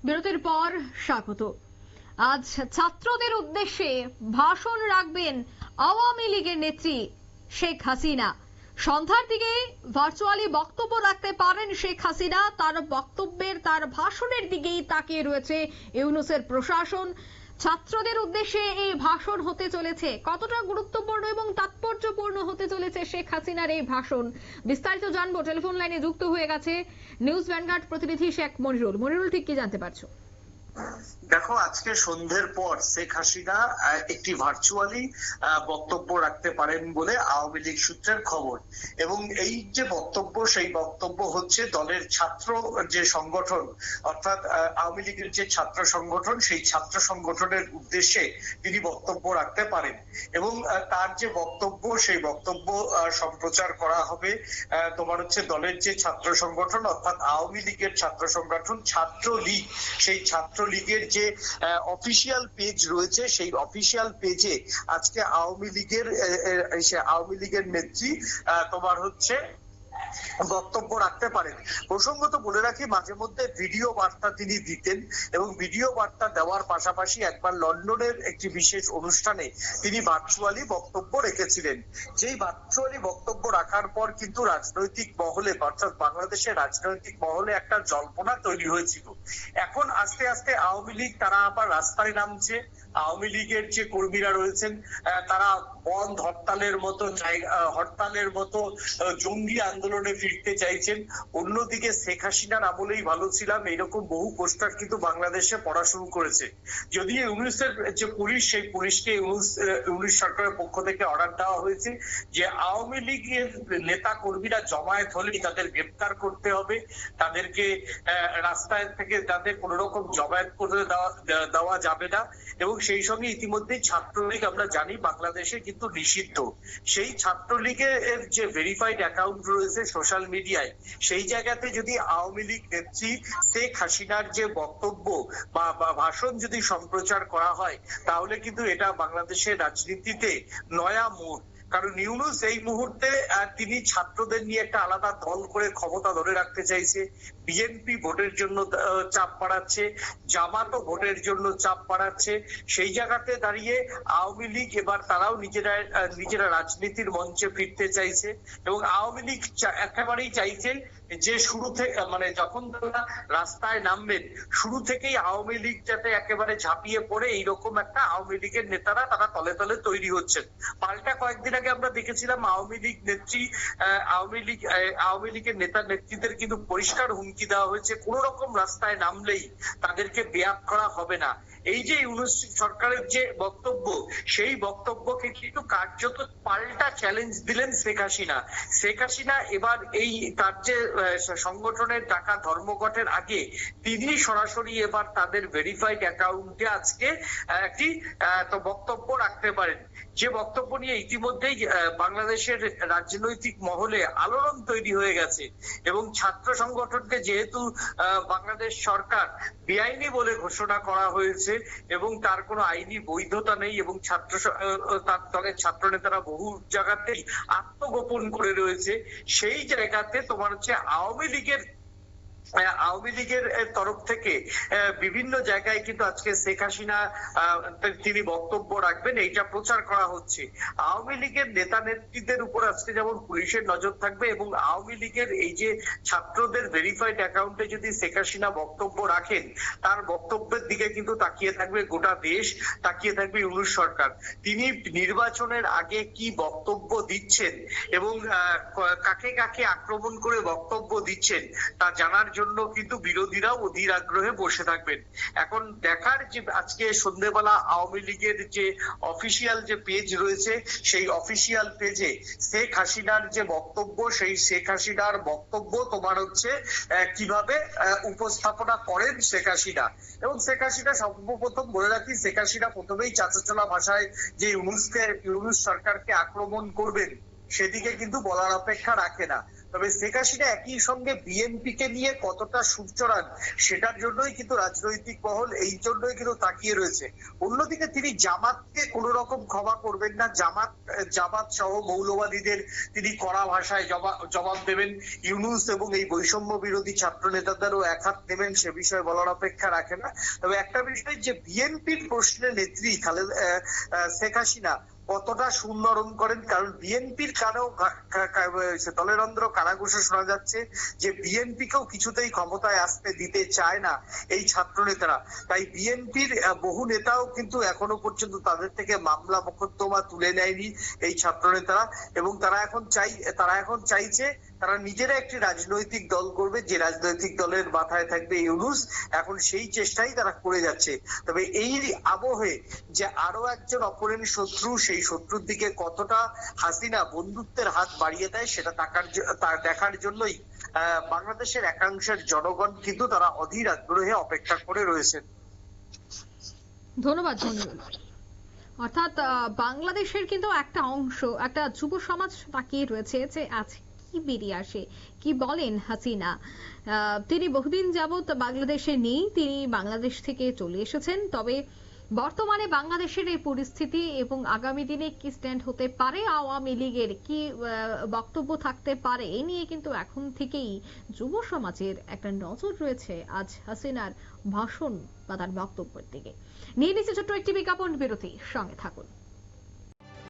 বিরতির পর স্বাগত। আজ ছাত্রদের উদ্দেশ্যে ভাষণ রাখবেন আওয়ামী লীগের নেত্রী শেখ হাসিনা। সন্ধ্যার দিকে ভার্চুয়ালি বক্তব্য রাখতে পারেন শেখ হাসিনা। তার ভাষণের দিকেই তাকিয়ে রয়েছে ইউনূসের প্রশাসন। ছাত্রদের উদ্দেশ্যে এই ভাষণ হতে চলেছে, কতটা গুরুত্বপূর্ণ এবং তাৎপর্যপূর্ণ হতে চলেছে শেখ হাসিনার এই ভাষণ, বিস্তারিত জানবো। টেলিফোন লাইনে যুক্ত হয়ে গেছে নিউজ ভ্যানগার্ড প্রতিনিধি শেখ মনিরুল। মনিরুল, ঠিক কি জানতে পারছো? দেখো, আজকে সন্ধ্যের পর শেখ হাসিনা একটি ভার্চুয়ালি বক্তব্য রাখতে পারেন বলে আওয়ামী লীগ সূত্রের খবর। এবং এই যে বক্তব্য, সেই বক্তব্য হচ্ছে দলের ছাত্র যে সংগঠন, অর্থাৎ আওয়ামী লীগের যে ছাত্র সংগঠন, সেই ছাত্র সংগঠনের উদ্দেশ্যে তিনি বক্তব্য রাখতে পারেন। এবং তার যে বক্তব্য, সেই বক্তব্য সম্প্রচার করা হবে তোমার হচ্ছে দলের যে ছাত্র সংগঠন, অর্থাৎ আওয়ামী লীগের ছাত্র সংগঠন ছাত্র লীগ, সেই ছাত্র লীগের যে অফিসিয়াল পেজ রয়েছে, সেই অফিসিয়াল পেজে আজকে আওয়ামী লীগের নেত্রী তোমার হচ্ছে বক্তব্য রাখতে পারেন। প্রসঙ্গত বলে রাখি, মাঝে মধ্যে ভিডিও বার্তা তিনি দিতেন এবং ভিডিও বার্তা দেওয়ার পাশাপাশি একবার লন্ডনের একটি বিশেষ অনুষ্ঠানে তিনি ভার্চুয়ালি বক্তব্য রেখেছিলেন। যেই ভার্চুয়ালি বক্তব্য রাখার পর কিন্তু রাজনৈতিক মহলে, অর্থাৎ বাংলাদেশের রাজনৈতিক মহলে একটা জল্পনা তৈরি হয়েছিল। এখন আস্তে আস্তে আওয়ামী লীগ তারা আবার রাস্তায় নামছে। আওয়ামী লীগের যে কর্মীরা রয়েছেন তারা বন্ধ হরতালের মতো জঙ্গি আন্দোলনে ফিরতে চাইছেন। অন্যদিকে শেখ হাসিনার আমলেই ভালো ছিলাম, এরকম বহু পোস্টার কিন্তু বাংলাদেশে পড়া শুরু করেছে। যদিও ইউনূসের যে পুলিশ, সেই পুলিশকে ইউনূস সরকারের পক্ষ থেকে অর্ডার দেওয়া হয়েছে যে আওয়ামী লীগের নেতা কর্মীরা জমায়েত হলেই তাদের গ্রেপ্তার করতে হবে, তাদেরকে রাস্তায় থেকে তাদের কোন রকম জমায়েত করে দেওয়া যাবে না। এবং সেই সঙ্গে ইতিমধ্যেই ছাত্রলীগ আমরা জানি বাংলাদেশে কিন্তু নিষিদ্ধ। সেই ছাত্রলীগের যে ভেরিফাইড অ্যাকাউন্ট রয়েছে সোশ্যাল মিডিয়ায়, সেই জায়গাতে যদি আওয়ামী লীগ নেত্রী শেখ হাসিনার যে বক্তব্য বা ভাষণ যদি সম্প্রচার করা হয়, তাহলে কিন্তু এটা বাংলাদেশের রাজনীতিতে নয়া মোড়। কারণ ইউনূস এই মুহূর্তে তিনি ছাত্রদের নিয়ে একটা আলাদা দল করে ক্ষমতা ধরে রাখতে চাইছে। বিএনপি ভোটের জন্য চাপ বাড়াচ্ছে, জামাতও ভোটের জন্য চাপ বাড়াচ্ছে। সেই জায়গাতে দাঁড়িয়ে আওয়ামী লীগ এবার তারাও নিজেরা রাজনীতির মঞ্চে ফিরতে চাইছে। এবং আওয়ামী লীগ একেবারেই চাইছে যে শুরু থেকে, মানে যখন তারা রাস্তায় নামবেন, শুরু থেকেই আওয়ামী লীগ যাতে একেবারে ঝাঁপিয়ে পড়ে, এইরকম একটা আওয়ামী লীগের নেতারা তারা তলে তলে তৈরি হচ্ছেন। পাল্টা কয়েকদিন আগে আমরা দেখেছিলাম আওয়ামী লীগের নেতা নেত্রীদের কিন্তু পরিষ্কার হুমকি দেওয়া হয়েছে, কোন রকম রাস্তায় নামলেই তাদেরকে বেয়াত করা হবে না। এই যে ইউনূস সরকারের যে বক্তব্য, সেই বক্তব্যকে কিন্তু কার্যত পাল্টা চ্যালেঞ্জ দিলেন শেখ হাসিনা। শেখ হাসিনা এবার এই তার যে সংগঠনের টাকা ধর্মঘটের আগে তিনি সরাসরি এবার তাদের ভেরিফাইড অ্যাকাউন্টে আজকে একটি বক্তব্য রাখতে পারেন, যে বক্তব্য নিয়ে ইতিমধ্যেই বাংলাদেশের রাজনৈতিক মহলে আলোড়ন তৈরি হয়ে গেছে। এবং ছাত্র সংগঠনকে যেহেতু বাংলাদেশ সরকার বেআইনি বলে ঘোষণা করা হয়েছে এবং তার কোনো আইনি বৈধতা নেই, এবং তার দলের ছাত্র নেতারা বহু জায়গাতেই আত্মগোপন করে রয়েছে, সেই জায়গাতে তোমার হচ্ছে আওয়ামী লীগের তরফ থেকে বিভিন্ন জায়গায় কিন্তু আজকে শেখ হাসিনা তিনি বক্তব্য রাখবেন, এইটা প্রচার করা হচ্ছে। আওয়ামী লীগের নেতা নেত্রীদের উপর আজকে যেমন পুলিশের নজর থাকবে, এবং আওয়ামী লীগের এই যে ছাত্রদের ভেরিফাইড অ্যাকাউন্টে যদি শেখ হাসিনা বক্তব্য রাখেন, তার বক্তব্যের দিকে কিন্তু তাকিয়ে থাকবে গোটা দেশ, তাকিয়ে থাকবে ইউনূস সরকার। তিনি নির্বাচনের আগে কি বক্তব্য দিচ্ছেন এবং কাকে কাকে আক্রমণ করে বক্তব্য দিচ্ছেন তা জানার জন্য কিন্তু বিরোধীরাও অধীর আগ্রহে বসে থাকবেন। এখন দেখার যে আজকে সন্ধ্যেবেলা আওয়ামী লীগের যে অফিসিয়াল যে পেজ রয়েছে, সেই অফিসিয়াল পেজে শেখ হাসিনার যে বক্তব্য, সেই শেখ হাসিনার বক্তব্য তোমার হচ্ছে কিভাবে উপস্থাপনা করেন শেখ হাসিনা। এবং শেখ হাসিনা সর্বপ্রথম বলে রাখি, শেখ হাসিনা প্রথমেই চাচাচলা ভাষায় যে ইউনূস সরকারকে আক্রমণ করবেন, সেদিকে কিন্তু বলার অপেক্ষা রাখে না। তবে শেখ হাসিনা একই সঙ্গে বিএনপি কে নিয়ে কতটা সুর চড়ান সেটার জন্যই কিন্তু রাজনৈতিক মহল এই জন্যই কিন্তু তাকিয়ে রয়েছে। অন্যদিকে তিনি জামাতকে কোন রকম ক্ষমা করবেন না, জামাত সহ মৌলবাদীদের তিনি কড়া ভাষায় জবাব দেবেন। ইউনূস এবং এই বৈষম্য বিরোধী ছাত্র নেতাদেরও একহাত নেবেন, সে বিষয়ে বলার অপেক্ষা রাখে না। তবে একটা বিষয় যে বিএনপির প্রশ্নে নেত্রী শেখ হাসিনা কতটা সুনরম করেন, কারণ বিএনপির কানেও দলেরন্ধ্র কানাঘুষে শোনা যাচ্ছে যে বিএনপি কেও কিছুতেই ক্ষমতায় আসতে দিতে চায় না এই ছাত্র নেতারা। তাই বিএনপির বহু নেতাও কিন্তু এখনো পর্যন্ত তাদের থেকে মামলা মোকদ্দমা তুলে নেয়নি এই ছাত্র নেতারা, এবং তারা এখন চাইছে তারা নিজেরা একটি রাজনৈতিক দল করবে, যে রাজনৈতিক দলের মাথায় থাকবে ইউনূস। এখন সেই চেষ্টাই তারা করে যাচ্ছে। তবে এই আবহে যে আরো একজন অপরের শত্রু, সেই শত্রুর দিকে কতটা হাসিনা বন্ধুত্বের হাত বাড়িয়ে দেয় সেটা দেখার জন্যই বাংলাদেশের একাংশের জনগণ কিন্তু তারা অধীর আগ্রহে অপেক্ষা করে রয়েছেন। ধন্যবাদ। অর্থাৎ বাংলাদেশের কিন্তু একটা অংশ, একটা যুব সমাজ তাকিয়ে রয়েছে যে আজ কি বেরিয়ে আসে, কি বলেন হাসিনা। তিনি বহুদিন যাবত বাংলাদেশে নেই, তিনি বাংলাদেশ থেকে চলে এসেছেন। তবে বর্তমানে বাংলাদেশের এই পরিস্থিতি এবং আগামী দিনে কি স্ট্যান্ড হতে পারে, আওয়ামী লীগের কি বক্তব্য থাকতে পারে, এ নিয়ে কিন্তু এখন থেকেই যুব সমাজের একটা নজর রয়েছে আজ হাসিনার ভাষণ বা তার বক্তব্যের দিকে। নিয়ে নিচ্ছে ছোট্ট একটি বিজ্ঞাপন বিরতি, সঙ্গে থাকুন।